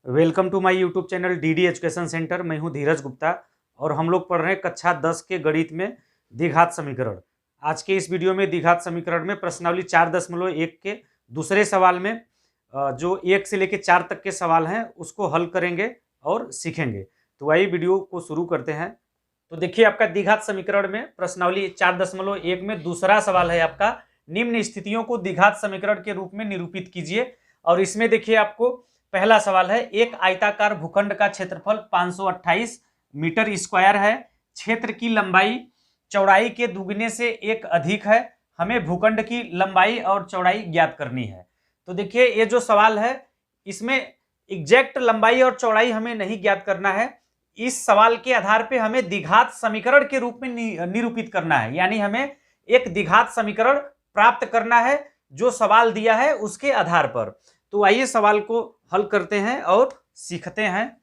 Welcome to my YouTube channel DD education centre. मैं हूं धीरज गुप्ता और हम लोग पढ़ रहे हैं कक्षा 10 के गणित में द्विघात समीकरण। आज के इस वीडियो में द्विघात समीकरण में प्रश्नावली 4.1 के दूसरे सवाल में जो 1 से लेकर 4 तक के सवाल हैं उसको हल करेंगे और सीखेंगे। तो आइए वीडियो को शुरू करते हैं। तो देखिए आपका द्विघात समीकरण में प्रश्नावली 4.1 में दूसरा सवाल है आपका, निम्न स्थितियों को द्विघात समीकरण के रूप में निरूपित कीजिए। और इसमें देखिए आपको पहला सवाल है, एक आयताकार भूखंड का क्षेत्रफल 528 मीटर स्क्वायर है, क्षेत्र की लंबाई चौड़ाई के दुगने से एक अधिक है, हमें भूखंड की लंबाई और चौड़ाई ज्ञात करनी है। तो देखिए ये जो सवाल है इसमें एग्जैक्ट लंबाई और चौड़ाई हमें नहीं ज्ञात करना है। इस सवाल के आधार पे हमें द्विघात समीकरण के रूप में निरूपित करना है, यानी हमें एक द्विघात समीकरण प्राप्त करना है जो सवाल दिया है उसके आधार पर। तो आइए सवाल को हल करते हैं और सीखते हैं।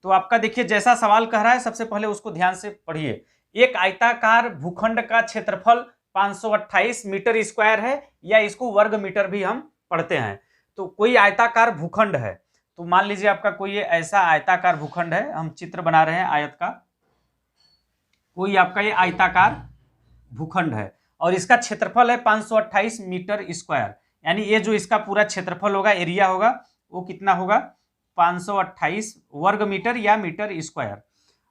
तो आपका देखिए जैसा सवाल कह रहा है सबसे पहले उसको ध्यान से पढ़िए। एक आयताकार भूखंड का क्षेत्रफल 528 मीटर स्क्वायर है, या इसको वर्ग मीटर भी हम पढ़ते हैं। तो कोई आयताकार भूखंड है, तो मान लीजिए आपका कोई ऐसा आयताकार भूखंड है, हम चित्र बना रहे हैं आयत का। कोई आपका ये आयताकार भूखंड है और इसका क्षेत्रफल है 528 मीटर स्क्वायर, यानी ये जो इसका पूरा क्षेत्रफल होगा, एरिया होगा, वो कितना होगा 528 वर्ग मीटर या मीटर स्क्वायर।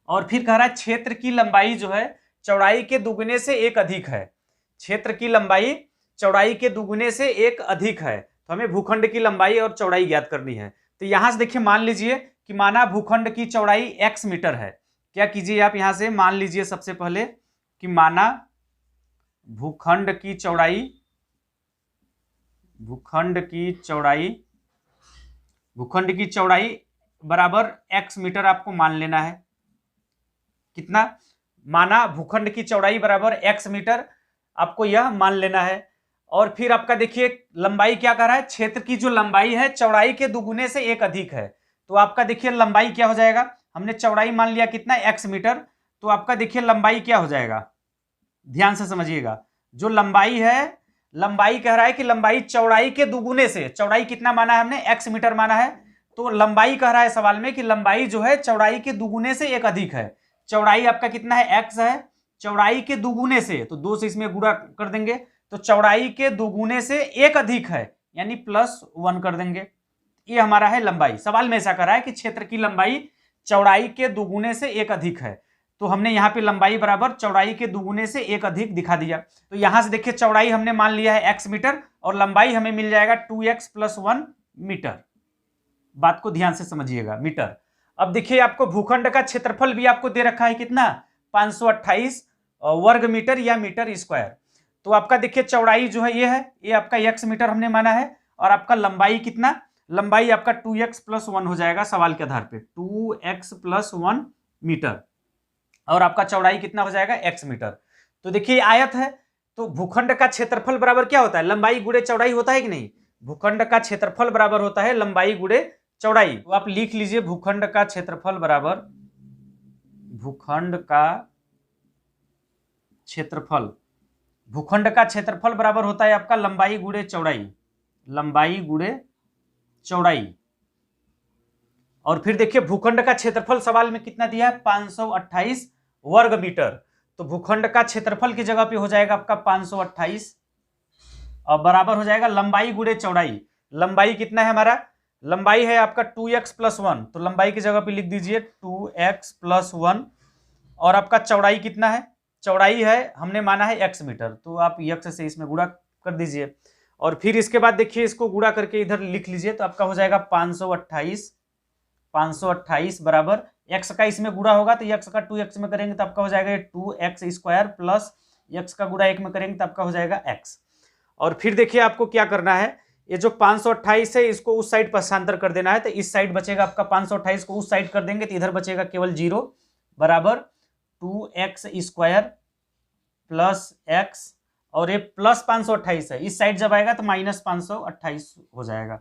और फिर कह रहा है क्षेत्र की लंबाई जो है चौड़ाई के दुगने से एक अधिक है, क्षेत्र की लंबाई चौड़ाई के दुगने से एक अधिक है, तो हमें भूखंड की लंबाई और चौड़ाई ज्ञात करनी है। तो यहां से देखिए मान लीजिए कि माना भूखंड की चौड़ाई x मीटर है। क्या कीजिए आप यहां से मान लीजिए सबसे पहले कि माना भूखंड की चौड़ाई बराबर x मीटर आपको मान लेना है। कितना? माना भूखंड की चौड़ाई बराबर x मीटर, आपको यह मान लेना है। और फिर आपका देखिए लंबाई क्या कर रहा है, क्षेत्र की जो लंबाई है चौड़ाई के दुगुने से एक अधिक है, तो आपका देखिए लंबाई क्या हो जाएगा, हमने चौड़ाई मान लिया कितना x मीटर, तो आपका देखिए लंबाई क्या हो जाएगा, ध्यान से समझिएगा। जो लंबाई है, लंबाई कह रहा है कि लंबाई चौड़ाई के दुगुने से, चौड़ाई कितना माना है हमने, x मीटर माना है, तो लंबाई कह रहा है सवाल में कि लंबाई जो है चौड़ाई के दुगुने से एक अधिक है। चौड़ाई आपका कितना है, x है, चौड़ाई के दुगुने से, तो 2 से इसमें गुणा कर देंगे, तो चौड़ाई के दुगुने से एक अधिक है, यानी +1 कर देंगे। ये हमारा है लंबाई। सवाल में ऐसा कर रहा है कि क्षेत्र की लंबाई चौड़ाई के दुगुने से एक अधिक है, तो हमने यहाँ पे लंबाई बराबर चौड़ाई के दुगुने से एक अधिक दिखा दिया। तो यहां से देखिए चौड़ाई हमने मान लिया है x मीटर और लंबाई हमें मिल जाएगा 2x + 1 मीटर। बात को ध्यान से समझिएगा, मीटर। अब देखिए आपको भूखंड का क्षेत्रफल भी आपको दे रखा है कितना, 528 वर्ग मीटर या मीटर स्क्वायर। तो आपका देखिए चौड़ाई जो है ये आपका x मीटर हमने माना है, और आपका लंबाई कितना, लंबाई आपका 2x + 1 हो जाएगा सवाल के आधार पे, 2x + 1 मीटर, और आपका चौड़ाई कितना हो जाएगा x मीटर। तो देखिए आयत है, तो भूखंड का क्षेत्रफल बराबर क्या होता है, लंबाई गुणे चौड़ाई होता है कि नहीं। भूखंड का क्षेत्रफल बराबर होता है लंबाई गुणे चौड़ाई। तो आप लिख लीजिए भूखंड का क्षेत्रफल बराबर, भूखंड का क्षेत्रफल बराबर होता है आपका लंबाई गुणे चौड़ाई, लंबाई गुणे चौड़ाई। और फिर देखिए भूखंड का क्षेत्रफल सवाल में कितना दिया है, 528 वर्ग मीटर। तो भूखंड का क्षेत्रफल की जगह पे हो जाएगा आपका 528 और बराबर हो जाएगा लंबाई गुणे चौड़ाई। लंबाई कितना है हमारा, लंबाई है आपका 2x + 1, तो लंबाई की जगह पे लिख दीजिए 2x + 1, और आपका चौड़ाई कितना है, चौड़ाई है हमने माना है x मीटर, तो आप x से इसमें गुणा कर दीजिए। और फिर इसके बाद देखिए इसको गुणा करके इधर लिख लीजिए, तो आपका हो जाएगा 528 बराबर x का इसमें गुणा होगा तो x का 2x में करेंगे तो आपका हो जाएगा 2x स्क्वायर प्लस x का गुणा 1 में करेंगे तो आपका हो जाएगा x। और फिर देखिए आपको क्या करना है, ये जो 528 है इसको उस साइड पक्षांतर कर देना है, तो इस साइड बचेगा आपका 528 को उस साइड कर देंगे तो इधर बचेगा केवल 0 बराबर 2x स्क्वायर प्लस x, और ये प्लस 528 है, इस साइड जब आएगा तो -528 हो जाएगा,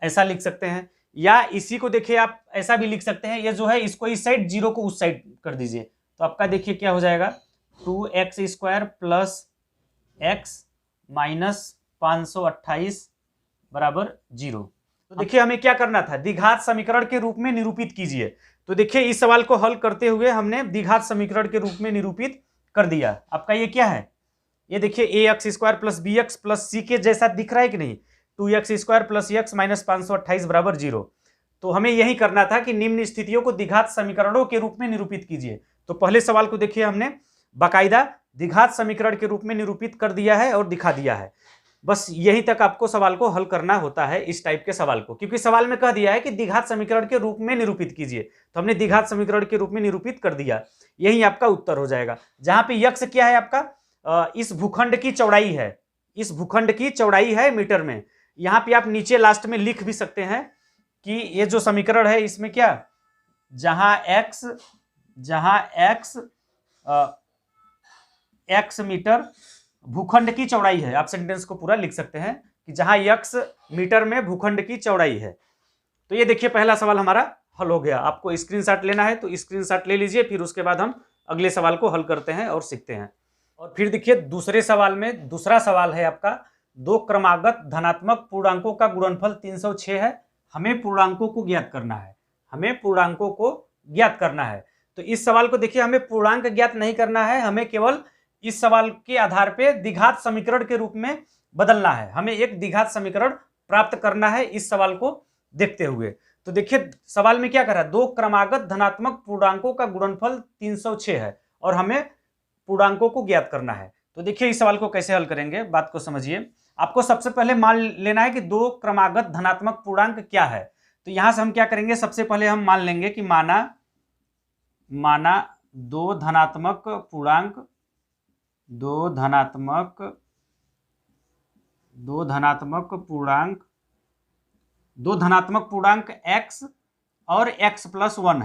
ऐसा लिख सकते हैं। या इसी को देखिए आप ऐसा भी लिख सकते हैं, ये जो है इसको इस साइड 0 को उस साइड कर दीजिए, तो आपका देखिए क्या हो जाएगा 2x स्क्वायर प्लस x -528 बराबर 0। तो देखिए हमें क्या करना था, द्विघात समीकरण के रूप में निरूपित कीजिए। तो देखिए इस सवाल को हल करते हुए हमने द्विघात समीकरण के रूप में निरूपित कर दिया। आपका ये क्या है, ये देखिए A x square plus B x plus C के जैसा दिख रहा है कि नहीं, 2x square plus x minus 528 बराबर 0। तो हमें यही करना था कि निम्न स्थितियों को द्विघात समीकरणों के रूप में निरूपित कीजिए। तो पहले सवाल को देखिए हमने बाकायदा द्विघात समीकरण के रूप में निरूपित कर दिया है और दिखा दिया है। बस यहीं तक आपको सवाल को हल करना होता है, इस टाइप के सवाल को, क्योंकि सवाल में कह दिया है कि द्विघात समीकरण के रूप में निरूपित कीजिए। तो हमने द्विघात समीकरण के रूप में निरूपित कर दिया, यही आपका उत्तर हो जाएगा। जहां पे यक्स क्या है आपका, इस भूखंड की चौड़ाई है, इस भूखंड की चौड़ाई है मीटर में। यहां पे आप नीचे लास्ट में लिख भी सकते हैं कि ये जो समीकरण है इसमें क्या, जहां एक्स मीटर भूखंड की चौड़ाई है, आप सेंटेंस को पूरा लिख सकते हैं कि जहां एक्स मीटर में भूखंड की चौड़ाई है। तो ये देखिए पहला सवाल हमारा हल हो गया। आपको स्क्रीनशॉट लेना है तो स्क्रीनशॉट ले लीजिए, फिर उसके बाद हम अगले सवाल को हल करते हैं और सीखते हैं। और फिर देखिए दूसरे सवाल में, दूसरा सवाल है आपका, दो क्रमागत धनात्मक पूर्णांकों का गुणनफल 306 है। हमें पूर्णांकों को ज्ञात करना है, हमें पूर्णांकों को ज्ञात करना है। तो इस सवाल को देखिए हमें पूर्णांक ज्ञात नहीं करना है, हमें केवल इस सवाल के आधार पे द्विघात समीकरण के रूप में बदलना है। हमें एक द्विघात समीकरण प्राप्त करना है इस सवाल को देखते हुए। तो देखिए सवाल में क्या करा, दो क्रमागत धनात्मक पूर्णांकों का गुणनफल 306 है और हमें पूर्णांकों को ज्ञात करना है। तो देखिए इस सवाल को कैसे हल करेंगे, बात को समझिए। आपको सबसे पहले मान लेना है कि दो क्रमागत धनात्मक पूर्णांक क्या है। तो यहां से हम क्या करेंगे, सबसे पहले हम मान लेंगे कि माना दो धनात्मक पूर्णांक x और x प्लस 1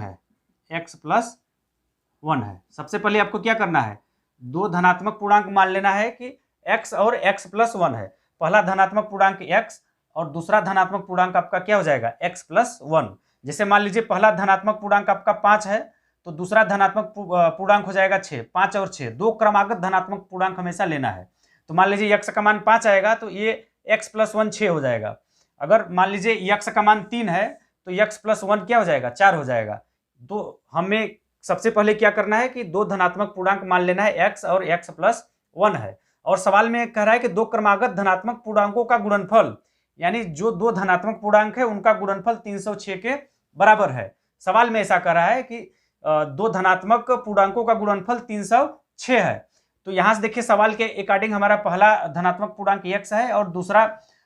है, सबसे पहले आपको क्या करना है, दो धनात्मक पूर्णांक मान लेना है कि x और x प्लस 1 है। पहला धनात्मक पूर्णांक x और दूसरा धनात्मक पूर्णांक आपका क्या हो जाएगा, x प्लस 1। जैसे मान लीजिए पहला धनात्मक पूर्णांक आपका 5 है तो दूसरा धनात्मक पूर्णांक हो जाएगा 6। 5 और 6 दो क्रमागत धनात्मक पूर्णांक हमेशा लेना है। तो मान लीजिए x का मान 5 आएगा तो ये x प्लस 1 6 हो जाएगा। अगर मान लीजिए x का मान 3 है तो x प्लस 1 क्या हो जाएगा, 4 हो जाएगा। तो हमें सबसे पहले क्या करना है कि दो धनात्मक पूर्णांक मान लेना है, x और x प्लस 1 है। और सवाल में कह रहा है कि दो क्रमागत धनात्मक पूर्णांकों का गुणनफल, यानी जो दो धनात्मक पूर्णांक है उनका गुणनफल 306 के बराबर है। सवाल में ऐसा कह रहा है कि दो धनात्मक पूर्णांकों का गुणनफल 306 है। तो यहां से देखिए सवाल के अकॉर्डिंग हमारा पहला धनात्मक पूर्णांक x है और दूसरा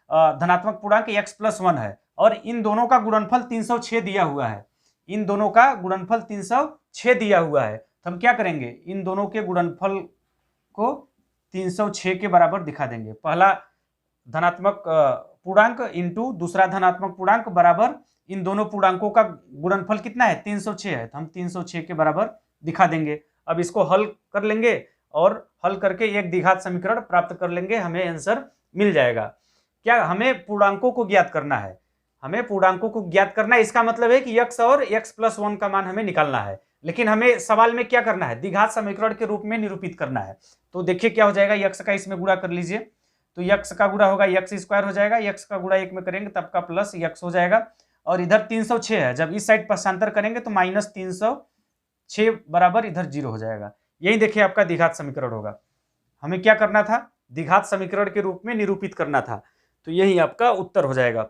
धनात्मक पूर्णांक x प्लस 1 है और इन दोनों का गुणनफल 306 दिया हुआ है, इन दोनों का गुणनफल 306 दिया हुआ है। तो हम क्या करेंगे, इन दोनों के गुणनफल को 306 के बराबर दिखा देंगे। पहला धनात्मक पूर्णांक इंटू दूसरा धनात्मक पूर्णांक बराबर इन दोनों पूर्णांकों का गुणनफल कितना है, 306 है। तो हम 306 के बराबर दिखा देंगे। अब इसको हल कर लेंगे और हल करके एक द्विघात समीकरण प्राप्त कर लेंगे, हमें आंसर मिल जाएगा। क्या हमें पूर्णांकों को ज्ञात करना है, हमें पूर्णांकों को ज्ञात करना है। इसका मतलब है कि x और x प्लस 1 का मान हमें निकालना है, लेकिन हमें सवाल में क्या करना है, द्विघात समीकरण के रूप में निरूपित करना है। तो देखिए क्या हो जाएगा, x का इसमें गुणा कर लीजिए तो x का गुणा होगा x स्क्वायर हो जाएगा, x का गुणा 1 में करेंगे तब का प्लस x हो जाएगा। और इधर 306 है, जब इस साइड पक्षांतर करेंगे तो माइनस 306 बराबर इधर 0 हो जाएगा। यही देखिए आपका द्विघात समीकरण होगा। हमें क्या करना था, द्विघात समीकरण के रूप में निरूपित करना था। तो यही आपका उत्तर हो जाएगा।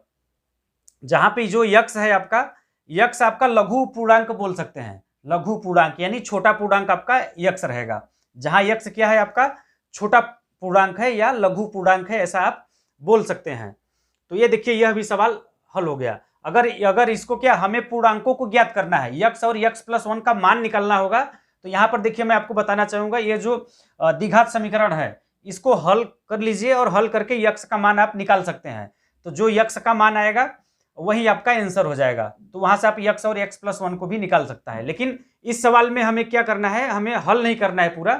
जहां पे जो x है आपका, x आपका लघु पूर्णांक बोल सकते हैं, लघु पूर्णांक यानी छोटा पूर्णांक आपका x रहेगा। जहां x क्या है आपका छोटा पूर्णांक है या लघु पूर्णांक है, ऐसा आप बोल सकते हैं। तो ये देखिए यह भी सवाल हल हो गया। अगर इसको क्या, हमें पूर्णांकों को ज्ञात करना है, x और x प्लस 1 का मान निकालना होगा। तो यहाँ पर देखिए मैं आपको बताना चाहूंगा, ये जो द्विघात समीकरण है इसको हल कर लीजिए और हल करके x का मान आप निकाल सकते हैं। तो जो x का मान आएगा वही आपका आंसर हो जाएगा। तो वहां से आप x और x प्लस 1 को भी निकाल सकता है। लेकिन इस सवाल में हमें क्या करना है, हमें हल नहीं करना है पूरा,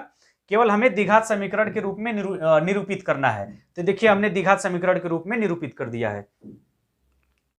केवल हमें द्विघात समीकरण के रूप में निरूपित करना है। तो देखिए हमने द्विघात समीकरण के रूप में निरूपित कर दिया है।